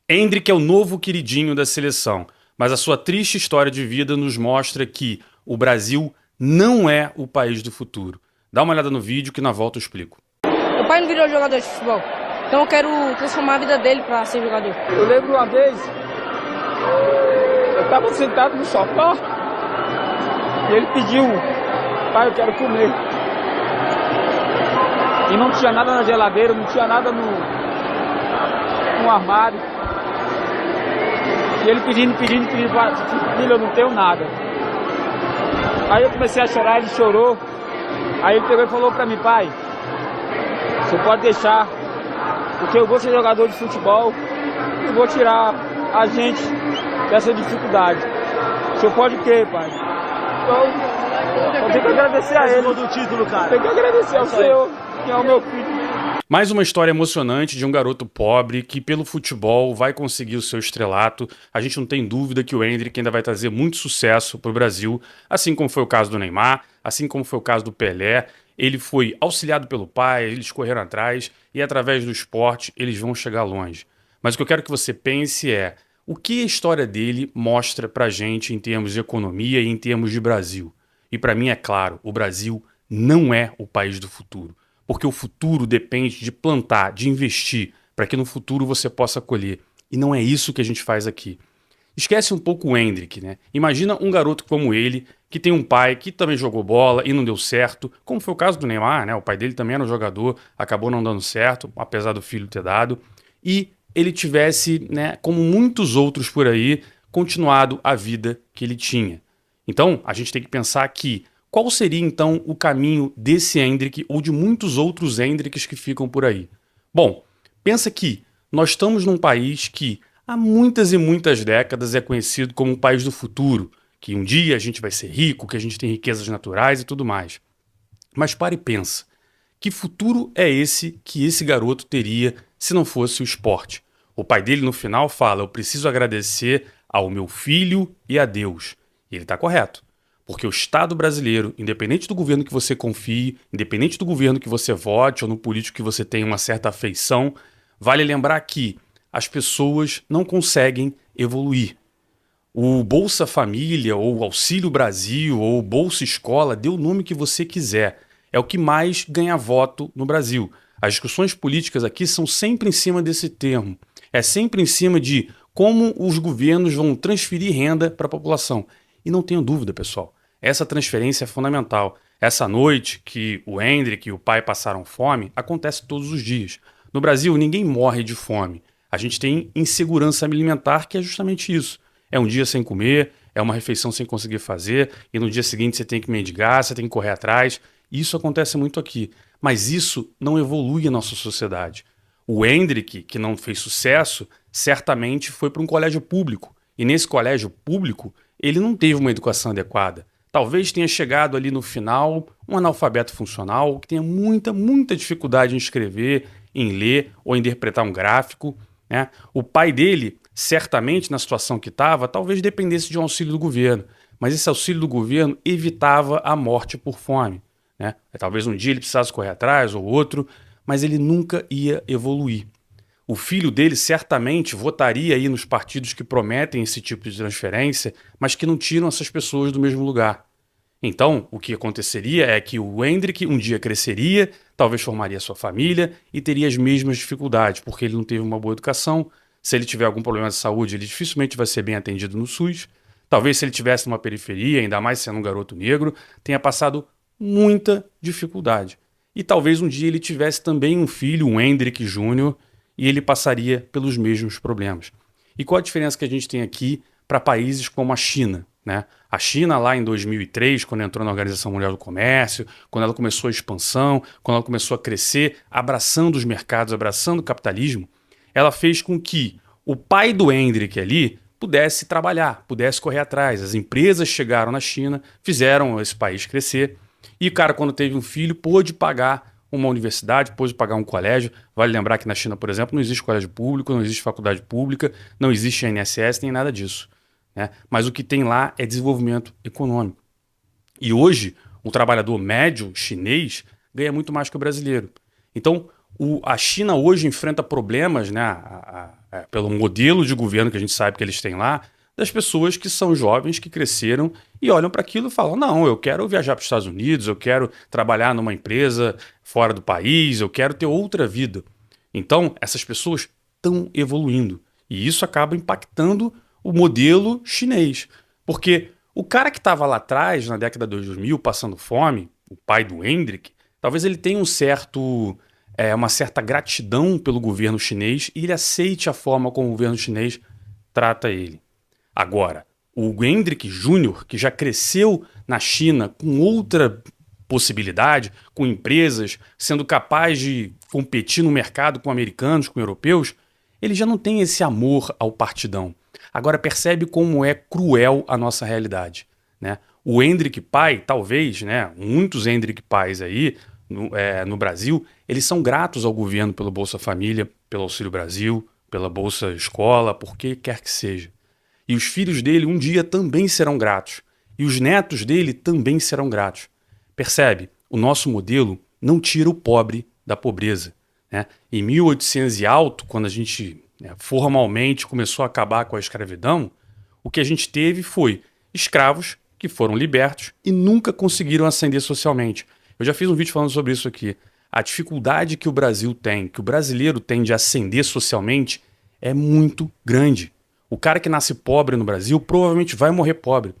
Endrick é o novo queridinho da seleção, mas a sua triste história de vida nos mostra que o Brasil não é o país do futuro. Dá uma olhada no vídeo que na volta eu explico. Meu pai não virou jogador de futebol, então eu quero transformar a vida dele para ser jogador. Eu lembro uma vez, eu estava sentado no sofá e ele pediu, pai, eu quero comer. E não tinha nada na geladeira, não tinha nada no armário. E ele pedindo, filho, eu não tenho nada. Aí eu comecei a chorar, ele chorou. Aí ele pegou e falou pra mim, pai, você pode deixar, porque eu vou ser jogador de futebol e vou tirar a gente dessa dificuldade. O senhor pode o quê, pai? Então, eu tenho que agradecer a ele. Do título, cara. Tenho que agradecer ao Senhor, que é o meu filho. Mais uma história emocionante de um garoto pobre que, pelo futebol, vai conseguir o seu estrelato. A gente não tem dúvida que o Endrick ainda vai trazer muito sucesso para o Brasil, assim como foi o caso do Neymar, assim como foi o caso do Pelé. Ele foi auxiliado pelo pai, eles correram atrás e, através do esporte, eles vão chegar longe. Mas o que eu quero que você pense é o que a história dele mostra para a gente em termos de economia e em termos de Brasil. E para mim é claro, o Brasil não é o país do futuro. Porque o futuro depende de plantar, de investir, para que no futuro você possa colher. E não é isso que a gente faz aqui. Esquece um pouco o Endrick, né? Imagina um garoto como ele, que tem um pai que também jogou bola e não deu certo, como foi o caso do Neymar, né? O pai dele também era um jogador, acabou não dando certo, apesar do filho ter dado. E ele tivesse, né, como muitos outros por aí, continuado a vida que ele tinha. Então, a gente tem que pensar que qual seria, então, o caminho desse Endrick ou de muitos outros Endricks que ficam por aí? Bom, pensa que nós estamos num país que há muitas e muitas décadas é conhecido como um país do futuro, que um dia a gente vai ser rico, que a gente tem riquezas naturais e tudo mais. Mas pare e pensa, que futuro é esse que esse garoto teria se não fosse o esporte? O pai dele no final fala, eu preciso agradecer ao meu filho e a Deus. E ele está correto. Porque o Estado brasileiro, independente do governo que você confie, independente do governo que você vote ou no político que você tenha uma certa afeição, vale lembrar que as pessoas não conseguem evoluir. O Bolsa Família, ou Auxílio Brasil, ou Bolsa Escola, dê o nome que você quiser. É o que mais ganha voto no Brasil. As discussões políticas aqui são sempre em cima desse termo. É sempre em cima de como os governos vão transferir renda para a população. E não tenho dúvida, pessoal. Essa transferência é fundamental. Essa noite que o Endrick e o pai passaram fome acontece todos os dias. No Brasil, ninguém morre de fome. A gente tem insegurança alimentar, que é justamente isso. É um dia sem comer, é uma refeição sem conseguir fazer, e no dia seguinte você tem que mendigar, você tem que correr atrás. Isso acontece muito aqui. Mas isso não evolui a nossa sociedade. O Endrick, que não fez sucesso, certamente foi para um colégio público. E nesse colégio público, ele não teve uma educação adequada. Talvez tenha chegado ali no final um analfabeto funcional que tenha muita dificuldade em escrever, em ler ou em interpretar um gráfico, né? O pai dele, certamente na situação que estava, talvez dependesse de um auxílio do governo, mas esse auxílio do governo evitava a morte por fome, né? Talvez um dia ele precisasse correr atrás ou outro, mas ele nunca ia evoluir. O filho dele certamente votaria aí nos partidos que prometem esse tipo de transferência, mas que não tiram essas pessoas do mesmo lugar. Então, o que aconteceria é que o Endrick um dia cresceria, talvez formaria sua família e teria as mesmas dificuldades, porque ele não teve uma boa educação. Se ele tiver algum problema de saúde, ele dificilmente vai ser bem atendido no SUS. Talvez se ele tivesse numa periferia, ainda mais sendo um garoto negro, tenha passado muita dificuldade. E talvez um dia ele tivesse também um filho, um Endrick Júnior, e ele passaria pelos mesmos problemas. E qual a diferença que a gente tem aqui para países como a China, né? A China lá em 2003, quando entrou na Organização Mundial do Comércio, quando ela começou a expansão, quando ela começou a crescer, abraçando os mercados, abraçando o capitalismo, ela fez com que o pai do Endrick ali pudesse trabalhar, pudesse correr atrás. As empresas chegaram na China, fizeram esse país crescer, e o cara, quando teve um filho, pôde pagar uma universidade, pôde pagar um colégio. Vale lembrar que na China, por exemplo, não existe colégio público, não existe faculdade pública, não existe INSS, nem nada disso, né? Mas o que tem lá é desenvolvimento econômico. E hoje, um trabalhador médio chinês ganha muito mais que o brasileiro. Então, A China hoje enfrenta problemas, né, pelo modelo de governo que a gente sabe que eles têm lá, das pessoas que são jovens, que cresceram e olham para aquilo e falam: não, eu quero viajar para os Estados Unidos, eu quero trabalhar numa empresa fora do país, eu quero ter outra vida. Então, essas pessoas estão evoluindo. E isso acaba impactando o modelo chinês. Porque o cara que estava lá atrás, na década de 2000, passando fome, o pai do Hendrik, talvez ele tenha uma certa gratidão pelo governo chinês e ele aceite a forma como o governo chinês trata ele. Agora, o Hendrik Júnior, que já cresceu na China com outra possibilidade, com empresas, sendo capaz de competir no mercado com americanos, com europeus, ele já não tem esse amor ao partidão. Agora percebe como é cruel a nossa realidade, né? O Hendrik pai, talvez, né, muitos Hendrik pais aí no Brasil, eles são gratos ao governo pelo Bolsa Família, pelo Auxílio Brasil, pela Bolsa Escola, por que quer que seja. E os filhos dele um dia também serão gratos. E os netos dele também serão gratos. Percebe? O nosso modelo não tira o pobre da pobreza, né? Em 1800 e alto, quando a gente formalmente começou a acabar com a escravidão, o que a gente teve foi escravos que foram libertos e nunca conseguiram ascender socialmente. Eu já fiz um vídeo falando sobre isso aqui. A dificuldade que o Brasil tem, que o brasileiro tem de ascender socialmente é muito grande. O cara que nasce pobre no Brasil provavelmente vai morrer pobre.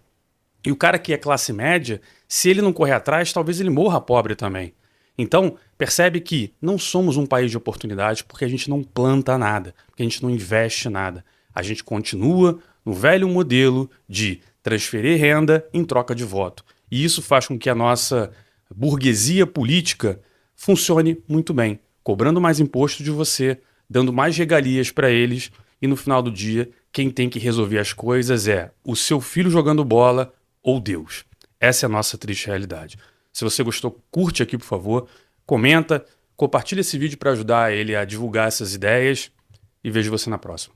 E o cara que é classe média, se ele não correr atrás, talvez ele morra pobre também. Então, percebe que não somos um país de oportunidades porque a gente não planta nada, porque a gente não investe nada. A gente continua no velho modelo de transferir renda em troca de voto. E isso faz com que a nossa burguesia política funcione muito bem, cobrando mais imposto de você, dando mais regalias para eles, e no final do dia, quem tem que resolver as coisas é o seu filho jogando bola ou Deus. Essa é a nossa triste realidade. Se você gostou, curte aqui, por favor, comenta, compartilha esse vídeo para ajudar ele a divulgar essas ideias e vejo você na próxima.